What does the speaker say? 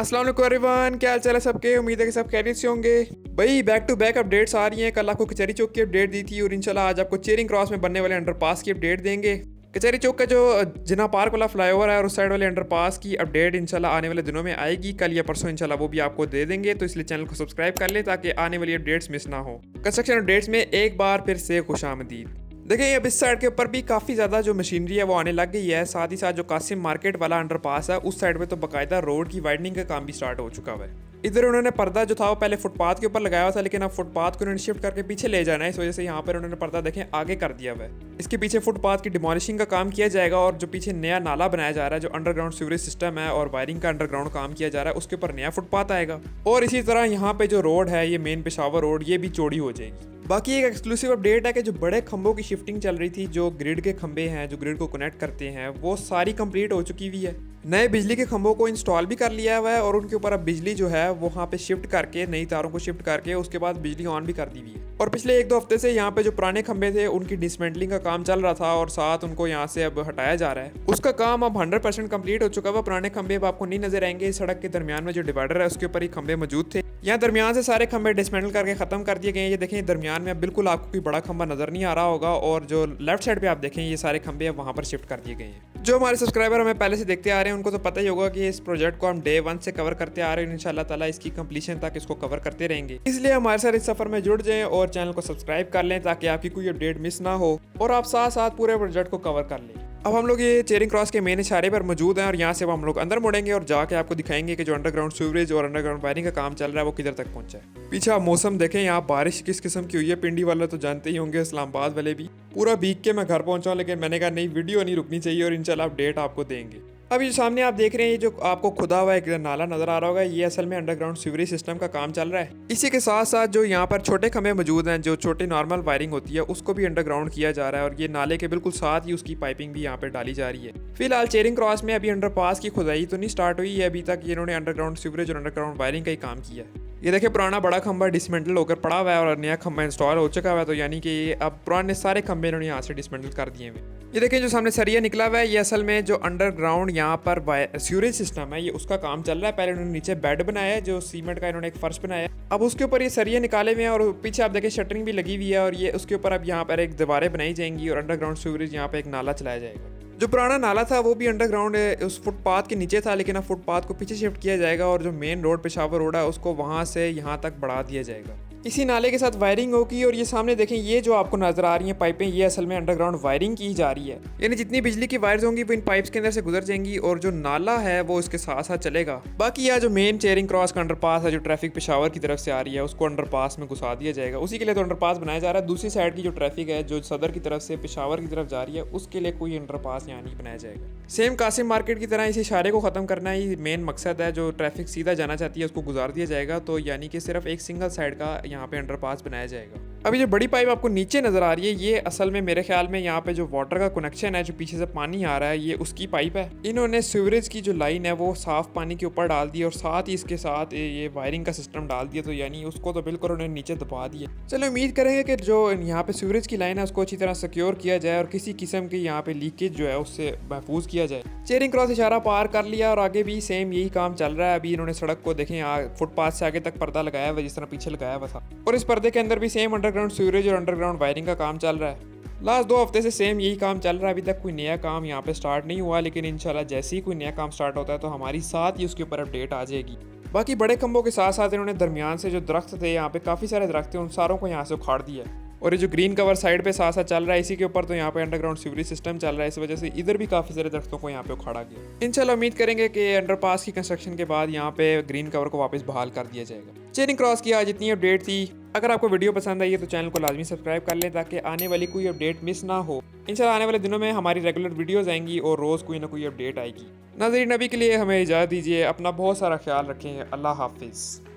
अस्सलाम वालेकुम एवरीवन, क्या हाल चाल है सबके। उम्मीद है कि सब खैरियत से होंगे। भाई बैक टू बैक अपडेट्स आ रही हैं। कल आपको कचहरी चौक की अपडेट दी थी और इंशाल्लाह आज आपको चेरिंग क्रॉस में बनने वाले अंडरपास की अपडेट देंगे। कचहरी चौक का जो जिना पार्क वाला फ्लाईओवर है और उस साइड वाले अंडरपास की अपडेट इंशाल्लाह आने वाले दिनों में आएगी। कल या परसों इंशाल्लाह वो भी आपको दे देंगे, तो इसलिए चैनल को सब्सक्राइब कर ले ताकि आने वाली अपडेट्स मिस ना हो। कंस्ट्रक्शन अपडेट्स में एक बार फिर से खुशामदीद। देखिए अब इस साइड के ऊपर भी काफ़ी ज़्यादा जो मशीनरी है वो आने लग गई है। साथ ही साथ जो कासिम मार्केट वाला अंडरपास है उस साइड पे तो बाकायदा रोड की वाइडनिंग का काम भी स्टार्ट हो चुका हुआ है। इधर उन्होंने पर्दा जो था वो पहले फुटपाथ के ऊपर लगाया हुआ था, लेकिन अब फुटपाथ को उन्होंने शिफ्ट करके पीछे ले जाना है। इस वजह से यहाँ पर उन्होंने पर्दा देखें आगे कर दिया हुआ है। इसके पीछे फुटपाथ की डिमोलिशिंग का काम किया जाएगा और जो पीछे नया नाला बनाया जा रहा है, जो अंडरग्राउंड सीवरेज सिस्टम है और वायरिंग का अंडरग्राउंड काम किया जा रहा है, उसके ऊपर नया फुटपाथ आएगा। और इसी तरह यहाँ पे जो रोड है, ये मेन पेशावर रोड, ये भी चौड़ी हो जाएगी। बाकी एक एक्सक्लूसिव अपडेट है कि जो बड़े खंभों की शिफ्टिंग चल रही थी, जो ग्रिड के खंभे हैं जो ग्रिड को कनेक्ट करते हैं, वो सारी कंप्लीट हो चुकी हुई है। नए बिजली के खंभों को इंस्टॉल भी कर लिया हुआ है और उनके ऊपर अब बिजली जो है वो वहाँ पे शिफ्ट करके, नई तारों को शिफ्ट करके उसके बाद बिजली ऑन भी कर दी हुई है। और पिछले 1-2 हफ्ते से यहाँ पे जो पुराने खंभे थे उनकी डिसमेंटलिंग का काम चल रहा था और साथ उनको यहाँ से अब हटाया जा रहा है। उसका काम अब 100% कंप्लीट हो चुका है। पुराने खंभे अब आपको नहीं नजर आएंगे। सड़क के दरमियान में जो डिवाइडर है उसके ऊपर ही खंभे मौजूद थे। यहाँ दरमियान से सारे खंभे डिसमेंटल करके खत्म कर दिए गए हैं। ये देखें दरमियान में बिल्कुल आपको कोई बड़ा खंभा नजर नहीं आ रहा होगा और जो लेफ्ट साइड पे आप देखें ये सारे खंभे अब वहाँ पर शिफ्ट कर दिए गए हैं। जो हमारे सब्सक्राइबर हमें पहले से देखते आ रहे हैं उनको तो पता ही होगा कि इस प्रोजेक्ट को हम डे 1 से कवर करते आ रहे हैं। इंशाल्लाह ताला इसकी कंप्लीशन तक इसको कवर करते रहेंगे। इसलिए हमारे साथ इस सफर में जुड़ जाएं और चैनल को सब्सक्राइब कर लें ताकि आपकी कोई अपडेट मिस ना हो और आप साथ साथ पूरे प्रोजेक्ट को कवर कर लें। अब हम लोग ये चेरिंग क्रॉस के मेन इशारे पर मौजूद हैं और यहाँ से हम लोग अंदर मुड़ेंगे और जाके आपको दिखाएंगे कि जो अंडरग्राउंड सीवरेज और अंडरग्राउंड वायरिंग का काम चल रहा है वो किधर तक पहुंचा है। पीछे आप मौसम देखें, यहाँ बारिश किस किस्म की हुई है। पिंडी वाले तो जानते ही होंगे, इस्लामाबाद वाले भी। पूरा भीग के मैं घर पहुंचा हूँ, लेकिन मैंने कहा नहीं, वीडियो नहीं रुकनी चाहिए और इंशाल्लाह अपडेट आपको देंगे। अभी जो सामने आप देख रहे हैं, ये जो आपको खुदा हुआ एक नाला नजर आ रहा होगा, ये असल में अंडरग्राउंड सीवरेज सिस्टम का काम चल रहा है। इसी के साथ साथ जो यहाँ पर छोटे खंभे मौजूद हैं, जो छोटी नॉर्मल वायरिंग होती है, उसको भी अंडरग्राउंड किया जा रहा है और ये नाले के बिल्कुल साथ ही उसकी पाइपिंग भी यहाँ पे डाली जा रही है। फिलहाल चेरिंग क्रॉस में अभी अंडरपास की खुदाई तो नहीं स्टार्ट हुई है अभी तक। इन्होंने अंडरग्राउंड सीवरेज और अंडरग्राउंड वायरिंग का ही काम किया है। ये देखिए पुराना बड़ा खंभा डिसमेंटल होकर पड़ा हुआ है और नया खंभा इंस्टॉल हो चुका है, तो यानी कि अब पुराने सारे खंभे इन्होंने यहाँ से डिसमेंटल कर दिए हैं। ये देखिए जो सामने सरिया निकला हुआ है, ये असल में जो अंडरग्राउंड यहाँ पर सीवरेज सिस्टम है, ये उसका काम चल रहा है। पहले उन्होंने नीचे बेड बनाया है, जो सीमेंट का इन्होंने एक फर्श बनाया है। अब उसके ऊपर ये सरिया निकाले हुए हैं और पीछे आप देखिए शटरिंग भी लगी हुई है और ये उसके ऊपर अब यहाँ पर एक दीवारें बनाई जाएंगी और अंडरग्राउंड सीवरेज यहाँ पे एक नाला चलाया जाएगा। जो पुराना नाला था वो भी अंडरग्राउंड उस फुटपाथ के नीचे था, लेकिन अब फुटपाथ को पीछे शिफ्ट किया जाएगा और जो मेन रोड पेशावर रोड है उसको वहां से यहाँ तक बढ़ा दिया जाएगा। इसी नाले के साथ वायरिंग होगी और ये सामने देखें, ये जो आपको नजर आ रही हैं पाइपें, ये असल में अंडरग्राउंड वायरिंग की जा रही है। यानी जितनी बिजली की वायर्स होंगी वो इन पाइप्स के अंदर से गुजर जाएंगी और जो नाला है वो इसके साथ साथ चलेगा। बाकी यह जो मेन चेरिंग क्रॉस का अंडरपास है, जो ट्रैफिक पेशावर की तरफ से आ रही है, उसको अंडरपास में घुसा दिया जाएगा। उसी के लिए तो अंडरपास बनाया जा रहा है। दूसरी साइड की जो ट्रैफिक है, जो सदर की तरफ से पेशावर की तरफ जा रही है, उसके लिए कोई अंडरपास यहाँ नहीं बनाया जाएगा। सेम कासिम मार्केट की तरह इस इशारे को खत्म करना ही मेन मकसद है। जो ट्रैफिक सीधा जाना चाहती है उसको गुजार दिया जाएगा, तो यानी कि सिर्फ एक सिंगल साइड का यहाँ पे अंडरपास बनाया जाएगा। अभी जो बड़ी पाइप आपको नीचे नजर आ रही है, ये असल में मेरे ख्याल में यहाँ पे जो वाटर का कनेक्शन है, जो पीछे से पानी आ रहा है, ये उसकी पाइप है। इन्होंने सीवरेज की जो लाइन है वो साफ पानी के ऊपर डाल दी और साथ ही इसके साथ ये वायरिंग का सिस्टम डाल दिया, तो यानी उसको तो बिल्कुल उन्होंने नीचे दबा दिया। चलो उम्मीद करेंगे कि जो यहाँ पे सीवरेज की लाइन है उसको अच्छी तरह सिक्योर किया जाए और किसी किस्म की यहाँ पे लीकेज जो है उससे महफूज किया जाए। चेरिंग क्रॉस इशारा पार कर लिया और आगे भी सेम यही काम चल रहा है। अभी इन्होंने सड़क को देखें, फुटपाथ से आगे तक पर्दा लगाया हुआ जिस तरह पीछे लगाया हुआ था, और इस पर्दे के अंदर भी सेम अंडरग्राउंड सीवरेज और अंडरग्राउंड वायरिंग का काम चल रहा है। लास्ट 2 हफ्ते से सेम यही काम चल रहा है। अभी तक कोई नया काम यहाँ पे स्टार्ट नहीं हुआ, लेकिन इंशाल्लाह जैसे ही कोई नया काम स्टार्ट होता है तो हमारी साथ ही उसके ऊपर अपडेट आ जाएगी। बाकी बड़े खंभों के साथ साथ इन्होंने दरमियान से जो दरख्त थे, यहाँ पे काफ़ी सारे दरख्त थे, उन सारों को यहाँ से उखाड़ दिया है। और ये जो ग्रीन कवर साइड पे साथ साथ चल रहा है, इसी के ऊपर तो यहाँ पे अंडरग्राउंड सीवरेज सिस्टम चल रहा है। इस वजह से इधर भी काफ़ी सारे दरख्तों को यहाँ पे उखाड़ा गया। इंशाल्लाह उम्मीद करेंगे कि अंडरपास की कंस्ट्रक्शन के बाद यहाँ पे ग्रीन कवर को वापस बहाल कर दिया जाएगा। चेरिंग क्रॉस की आज इतनी अपडेट थी। अगर आपको वीडियो पसंद आई है तो चैनल को लाजमी सब्सक्राइब कर लें ताकि आने वाली कोई अपडेट मिस ना हो। इंशाल्लाह आने वाले दिनों में हमारी रेगुलर वीडियोस आएंगी और रोज़ कोई ना कोई अपडेट आएगी। नाज़रीन अभी के लिए हमें इजाज़त दीजिए। अपना बहुत सारा ख्याल रखें। अल्लाह हाफिज़।